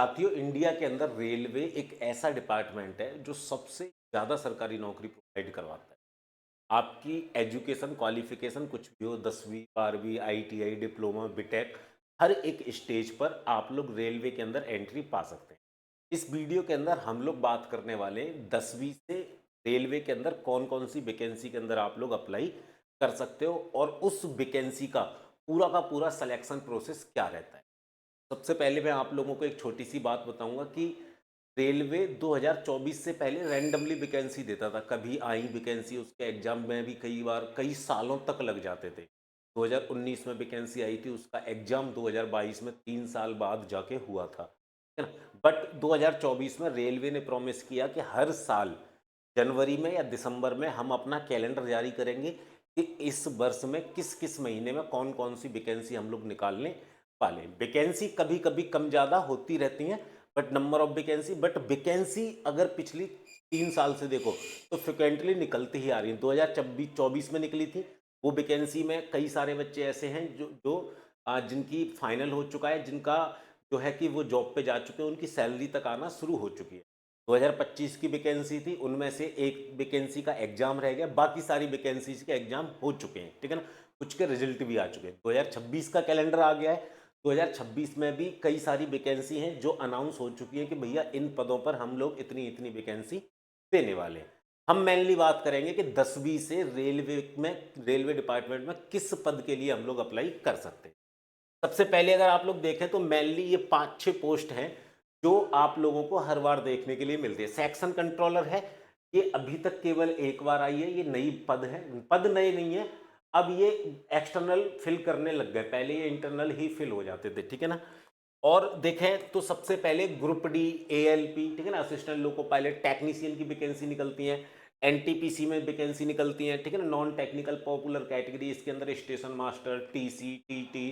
साथियों, इंडिया के अंदर रेलवे एक ऐसा डिपार्टमेंट है जो सबसे ज़्यादा सरकारी नौकरी प्रोवाइड करवाता है। आपकी एजुकेशन क्वालिफिकेशन कुछ भी हो, 10वीं 12वीं ITI डिप्लोमा बीटेक, हर एक स्टेज पर आप लोग रेलवे के अंदर एंट्री पा सकते हैं। इस वीडियो के अंदर हम लोग बात करने वाले हैं 10वीं से रेलवे के अंदर कौन कौन सी वैकेंसी के अंदर आप लोग अप्लाई कर सकते हो और उस वैकेंसी का पूरा सिलेक्शन प्रोसेस क्या रहता है। सबसे पहले मैं आप लोगों को एक छोटी सी बात बताऊंगा कि रेलवे 2024 से पहले रैंडमली वैकेंसी देता था। कभी आई वैकेंसी, उसके एग्जाम में भी कई बार कई सालों तक लग जाते थे। 2019 में वैकेंसी आई थी, उसका एग्जाम 2022 में 3 साल बाद जाके हुआ था, है ना। बट 2024 में रेलवे ने प्रॉमिस किया कि हर साल जनवरी में या दिसंबर में हम अपना कैलेंडर जारी करेंगे कि इस वर्ष में किस किस महीने में कौन कौन सी वैकेंसी हम लोग निकालने वाले हैं। वैकेंसी कभी कभी कम ज़्यादा होती रहती हैं, but number of vacancy, but vacancy अगर पिछली 3 साल से देखो तो फ्रिक्वेंटली निकलती ही आ रही है। 2024 में निकली थी वो वैकेंसी में कई सारे बच्चे ऐसे हैं जो जो जिनकी फाइनल हो चुका है, जिनका जो है कि वो जॉब पे जा चुके हैं, उनकी सैलरी तक आना शुरू हो चुकी है। 2025 की वैकेंसी थी, उनमें से एक वैकेंसी का एग्जाम रह गया, बाकी सारी वैकेंसीज के एग्जाम हो चुके हैं, ठीक है ना। कुछ के रिजल्ट भी आ चुके हैं। 2026 का कैलेंडर आ गया है। 2026 में भी कई सारी वैकेंसी हैं जो अनाउंस हो चुकी हैं कि भैया इन पदों पर हम लोग इतनी इतनी वैकेंसी देने वाले हैं। हम मेनली बात करेंगे कि 10वीं से रेलवे डिपार्टमेंट में किस पद के लिए हम लोग अप्लाई कर सकते हैं। सबसे पहले अगर आप लोग देखें तो मेनली ये 5-6 पोस्ट हैं जो आप लोगों को हर बार देखने के लिए मिलती है। सेक्शन कंट्रोलर है, ये अभी तक केवल एक बार आई है, ये नई पद है। पद नए नहीं है, अब ये एक्सटर्नल फिल करने लग गए, पहले ये इंटरनल ही फिल हो जाते थे, ठीक है ना। और देखें तो सबसे पहले ग्रुप डी, ALP, ठीक है ना, असिस्टेंट लोको पायलट टेक्नीशियन की वैकेंसी निकलती है। NTPC में वैकेंसी निकलती है, ठीक है ना। नॉन टेक्निकल पॉपुलर कैटेगरी, इसके अंदर station master, TC, TT,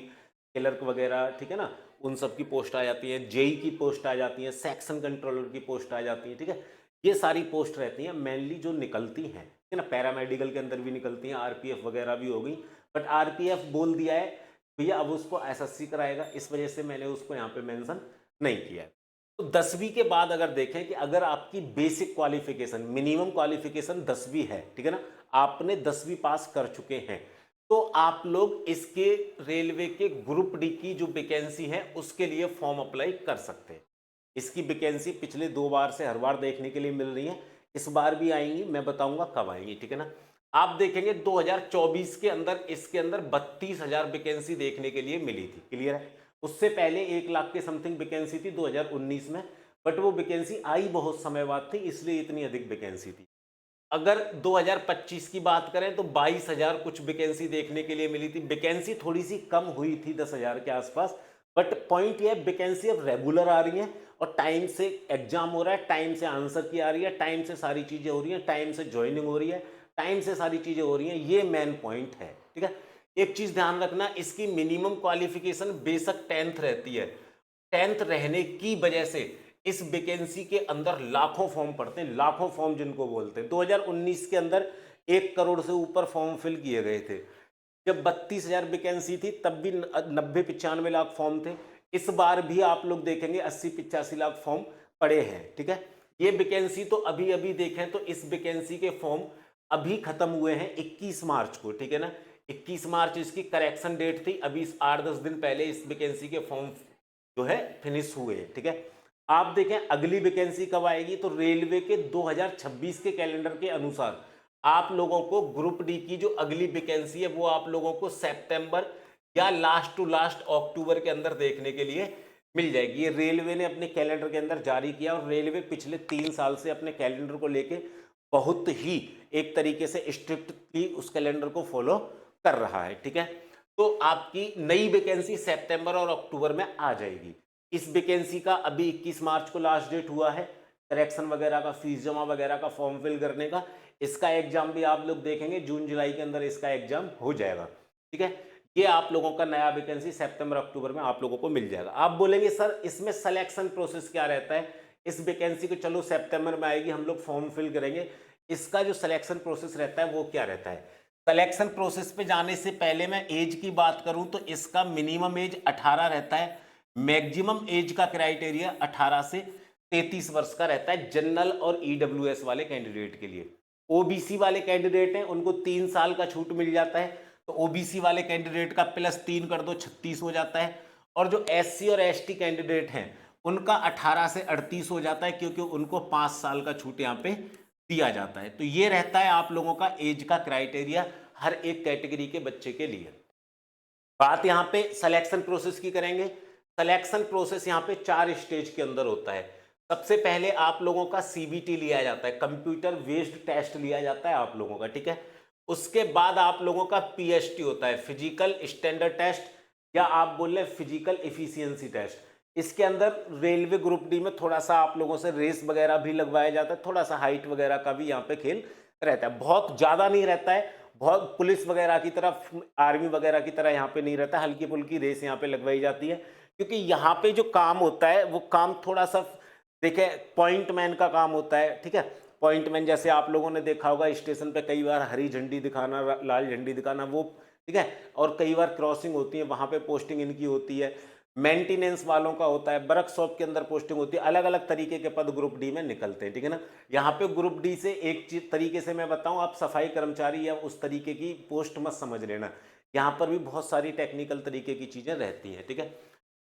clerk वगैरह, ठीक है ना, उन सब की पोस्ट आ जाती है। JE की पोस्ट आ जाती है, सेक्शन कंट्रोलर की पोस्ट आ जाती है, ठीक है। ये सारी पोस्ट रहती हैं मेनली जो निकलती हैं, ठीक है ना। पैरामेडिकल के अंदर भी निकलती हैं, RPF वगैरह भी हो गई, बट RPF बोल दिया है भैया अब उसको SSC कराएगा, इस वजह से मैंने उसको यहाँ पे मेंशन नहीं किया है। तो 10वीं के बाद अगर देखें कि अगर आपकी बेसिक क्वालिफिकेशन, मिनिमम क्वालिफिकेशन 10वीं है, ठीक है ना, आपने 10वीं पास कर चुके हैं, तो आप लोग इसके रेलवे के ग्रुप डी की जो वैकेंसी है उसके लिए फॉर्म अप्लाई कर सकते हैं। इसकी वैकेंसी पिछले 2 बार से हर बार देखने के लिए मिल रही है, इस बार भी आएंगी, मैं बताऊंगा कब आएंगी, ठीक है ना। आप देखेंगे 2024 के अंदर इसके अंदर 32,000 वैकेंसी देखने के लिए मिली थी, क्लियर है। उससे पहले 1 लाख के समथिंग वैकेंसी थी 2019 में, बट वो वैकेंसी आई बहुत समय बाद थी, इसलिए इतनी अधिक वैकेंसी थी। अगर 2025 की बात करें तो 22,000 कुछ वैकेंसी देखने के लिए मिली थी। वैकेंसी थोड़ी सी कम हुई थी 10,000 के आसपास, बट पॉइंट ये है वैकेंसी अब रेगुलर आ रही है और टाइम से एग्जाम हो रहा है, टाइम से आंसर की आ रही है, टाइम से सारी चीजें हो रही हैं, टाइम से ज्वाइनिंग हो रही है, टाइम से सारी चीजें हो रही हैं। ये मेन पॉइंट है, ठीक है। एक चीज ध्यान रखना, इसकी मिनिमम क्वालिफिकेशन बेशक 10th रहती है। 10th रहने की वजह से इस वैकेंसी के अंदर लाखों फॉर्म पड़ते हैं, लाखों फॉर्म जिनको बोलते हैं। 2019 के अंदर 1 करोड़ से ऊपर फॉर्म फिल किए गए थे। जब 32,000 वैकेंसी थी तब भी 90-95 लाख फॉर्म थे। इस बार भी आप लोग देखेंगे 80-85 लाख फॉर्म पड़े हैं, ठीक है। ये वैकेंसी तो अभी अभी देखें तो इस वैकेंसी के फॉर्म अभी खत्म हुए हैं 21 मार्च को, ठीक है ना। 21 मार्च इसकी करेक्शन डेट थी, अभी 8-10 दिन पहले इस वैकेंसी के फॉर्म जो है फिनिश हुए, ठीक है। आप देखें अगली वैकेंसी कब आएगी, तो रेलवे के 2026 के कैलेंडर के अनुसार आप लोगों को ग्रुप डी की जो अगली वैकेंसी है वो आप लोगों को सितंबर या लास्ट टू लास्ट अक्टूबर के अंदर देखने के लिए मिल जाएगी। ये रेलवे ने अपने कैलेंडर के अंदर जारी किया और रेलवे पिछले 3 साल से अपने कैलेंडर को लेके बहुत ही एक तरीके से स्ट्रिक्टली उस कैलेंडर को फॉलो कर रहा है, ठीक है। तो आपकी नई वैकेंसी सितंबर और अक्टूबर में आ जाएगी। इस वैकेंसी का अभी 21 मार्च को लास्ट डेट हुआ है, करेक्शन वगैरह का, फीस जमा वगैरह का, फॉर्म फिल करने का। इसका एग्जाम भी आप लोग देखेंगे जून जुलाई के अंदर इसका एग्जाम हो जाएगा, ठीक है। ये आप लोगों का नया वैकेंसी सितंबर अक्टूबर में आप लोगों को मिल जाएगा। आप बोलेंगे सर इसमें सिलेक्शन प्रोसेस क्या रहता है, इस वैकेंसी को चलो सितंबर में आएगी, हम लोग फॉर्म फिल करेंगे, इसका जो सिलेक्शन प्रोसेस रहता है वो क्या रहता है। सिलेक्शन प्रोसेस पे जाने से पहले मैं एज की बात करूं तो इसका मिनिमम एज 18 रहता है, मैक्सिमम एज का क्राइटेरिया 18 से 33 वर्ष का रहता है जनरल और ईडब्ल्यूएस वाले कैंडिडेट के लिए। ओबीसी वाले कैंडिडेट हैं उनको 3 साल का छूट मिल जाता है, तो ओबीसी वाले कैंडिडेट का +3 कर दो 36 हो जाता है। और जो एससी और एसटी कैंडिडेट हैं उनका 18 से 38 हो जाता है, क्योंकि उनको 5 साल का छूट यहाँ पे दिया जाता है। तो ये रहता है आप लोगों का एज का क्राइटेरिया हर एक कैटेगरी के बच्चे के लिए। बात यहाँ पे सिलेक्शन प्रोसेस की करेंगे। सिलेक्शन प्रोसेस यहाँ पे 4 स्टेज के अंदर होता है। सबसे पहले आप लोगों का सीबीटी लिया जाता है, कंप्यूटर बेस्ड टेस्ट लिया जाता है आप लोगों का, ठीक है। उसके बाद आप लोगों का पीएसटी होता है, फिजिकल स्टैंडर्ड टेस्ट, या आप बोल रहे फिजिकल इफिशियंसी टेस्ट। इसके अंदर रेलवे ग्रुप डी में थोड़ा सा आप लोगों से रेस वगैरह भी लगवाया जाता है, थोड़ा सा हाइट वगैरह का भी यहाँ पे खेल रहता है, बहुत ज़्यादा नहीं रहता है, बहुत पुलिस वगैरह की तरह, आर्मी वगैरह की तरह यहाँ पे नहीं रहता, हल्की फुल्की रेस यहाँ पे लगवाई जाती है। क्योंकि यहाँ पे जो काम होता है वो काम थोड़ा सा देखिए पॉइंट मैन का काम होता है, ठीक है। पॉइंट मैन जैसे आप लोगों ने देखा होगा स्टेशन पे कई बार हरी झंडी दिखाना, लाल झंडी दिखाना, वो ठीक है। और कई बार क्रॉसिंग होती है, वहाँ पे पोस्टिंग इनकी होती है। मेंटेनेंस वालों का होता है, वर्कशॉप के अंदर पोस्टिंग होती है, अलग अलग तरीके के पद ग्रुप डी में निकलते हैं, ठीक है ना। यहाँ पे ग्रुप डी से एक चीज तरीके से मैं बताऊं, आप सफाई कर्मचारी या उस तरीके की पोस्ट मत समझ लेना, यहाँ पर भी बहुत सारी टेक्निकल तरीके की चीजें रहती हैं, ठीक है।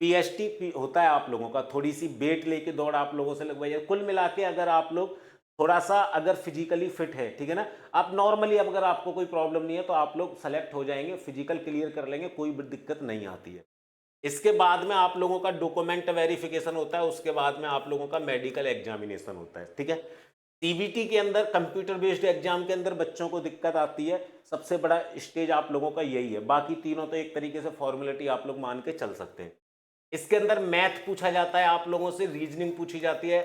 पीएसटी होता है आप लोगों का, थोड़ी सी वेट लेके दौड़ आप लोगों से लगवाई जाए। कुल मिला के अगर आप लोग थोड़ा सा अगर फिजिकली फिट है, ठीक है ना, आप नॉर्मली अगर आपको कोई प्रॉब्लम नहीं है तो आप लोग सेलेक्ट हो जाएंगे, फिजिकल क्लियर कर लेंगे, कोई भी दिक्कत नहीं आती है। इसके बाद में आप लोगों का डॉक्यूमेंट वेरिफिकेशन होता है, उसके बाद में आप लोगों का मेडिकल एग्जामिनेशन होता है, ठीक है। सीबीटी के अंदर कंप्यूटर बेस्ड एग्जाम के अंदर बच्चों को दिक्कत आती है, सबसे बड़ा स्टेज आप लोगों का यही है, बाकी तीनों तो एक तरीके से फॉर्मेलिटी आप लोग मान के चल सकते हैं। इसके अंदर मैथ पूछा जाता है आप लोगों से, रीजनिंग पूछी जाती है,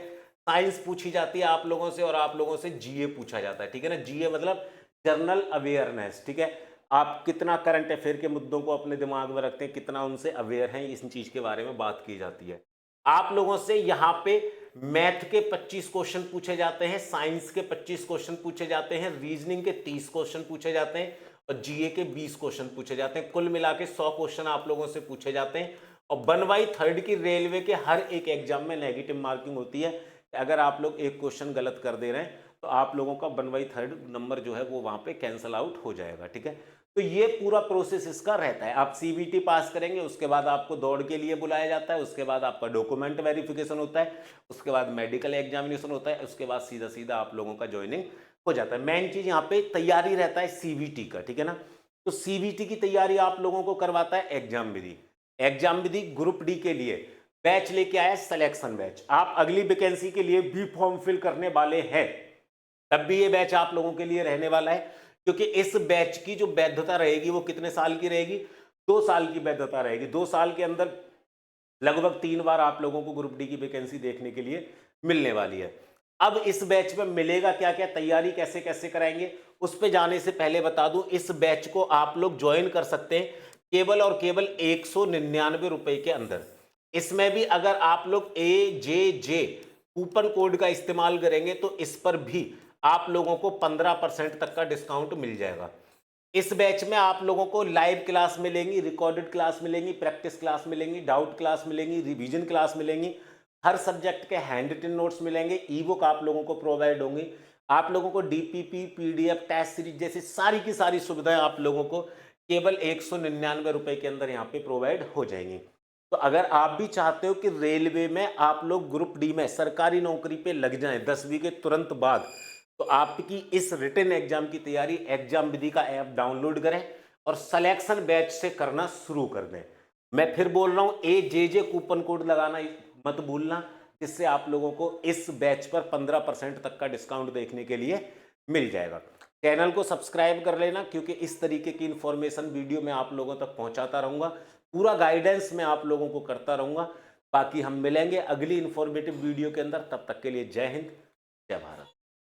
साइंस पूछी जाती है आप लोगों से, और आप लोगों से जीए पूछा जाता है, ठीक है ना। जीए मतलब जनरल अवेयरनेस, ठीक है। आप कितना करंट अफेयर के मुद्दों को अपने दिमाग में रखते हैं, कितना उनसे अवेयर हैं, इस चीज के बारे में बात की जाती है। आप लोगों से यहाँ पे मैथ के 25 क्वेश्चन पूछे जाते हैं, साइंस के 25 क्वेश्चन पूछे जाते हैं, रीजनिंग के 30 क्वेश्चन पूछे जाते हैं, और जीए के 20 क्वेश्चन पूछे जाते हैं। कुल मिला के 100 क्वेश्चन आप लोगों से पूछे जाते हैं। और 1/3 की रेलवे के हर एक एग्जाम में नेगेटिव मार्किंग होती है। अगर आप लोग एक क्वेश्चन गलत कर दे रहे हैं तो आप लोगों का 1/3 नंबर जो है वो वहां पे कैंसल आउट हो जाएगा, ठीक है। तो ये पूरा प्रोसेस इसका रहता है। आप सीबीटी पास करेंगे, उसके बाद आपको दौड़ के लिए बुलाया जाता है, उसके बाद आपका डॉक्यूमेंट वेरिफिकेशन होता है, उसके बाद मेडिकल एग्जामिनेशन होता है, उसके बाद सीधा सीधा आप लोगों का ज्वाइनिंग हो जाता है। मेन चीज यहाँ पे तैयारी रहता है सीबीटी का, ठीक है ना। तो सीबीटी की तैयारी आप लोगों को करवाता है एग्जाम विधि। एग्जाम विधि ग्रुप डी के लिए बैच लेके आया सिलेक्शन बैच। आप अगली वैकेंसी के लिए भी फॉर्म फिल करने वाले हैं तब भी ये बैच आप लोगों के लिए रहने वाला है, क्योंकि इस बैच की जो वैधता रहेगी वो कितने साल की रहेगी, 2 साल की वैधता रहेगी। 2 साल के अंदर लगभग 3 बार आप लोगों को ग्रुप डी की वैकेंसी देखने के लिए मिलने वाली है। अब इस बैच में मिलेगा क्या क्या, तैयारी कैसे कैसे कराएंगे, उस पे जाने से पहले बता दूं, इस बैच को आप लोग ज्वाइन कर सकते हैं केवल और केवल 199 रुपए के अंदर। इसमें भी अगर आप लोग AJJ कूपन कोड का इस्तेमाल करेंगे तो इस पर भी आप लोगों को 15% तक का डिस्काउंट मिल जाएगा। इस बैच में आप लोगों को लाइव क्लास मिलेंगी, रिकॉर्डेड क्लास मिलेंगी, प्रैक्टिस क्लास मिलेंगी, डाउट क्लास मिलेंगी, रिवीजन क्लास मिलेंगी, हर सब्जेक्ट के हैंड रिटन नोट्स मिलेंगे, ई बुक आप लोगों को प्रोवाइड होंगी, आप लोगों को DPP PDF टेस्ट सीरीज जैसी सारी की सारी सुविधाएं आप लोगों को केवल 199 रुपए के अंदर यहाँ पे प्रोवाइड हो जाएंगी। तो अगर आप भी चाहते हो कि रेलवे में आप लोग ग्रुप डी में सरकारी नौकरी पे लग जाएं 10वीं के तुरंत बाद, तो आपकी इस रिटन एग्जाम की तैयारी एग्जाम विधि का ऐप डाउनलोड करें और सिलेक्शन बैच से करना शुरू कर दें। मैं फिर बोल रहा हूं, AJJ कूपन कोड लगाना मत भूलना, जिससे आप लोगों को इस बैच पर 15% तक का डिस्काउंट देखने के लिए मिल जाएगा। चैनल को सब्सक्राइब कर लेना, क्योंकि इस तरीके की इंफॉर्मेशन वीडियो मैं आप लोगों तक पहुंचाता रहूंगा, पूरा गाइडेंस मैं आप लोगों को करता रहूंगा। बाकी हम मिलेंगे अगली इंफॉर्मेटिव वीडियो के अंदर, तब तक के लिए जय हिंद, जय भारत।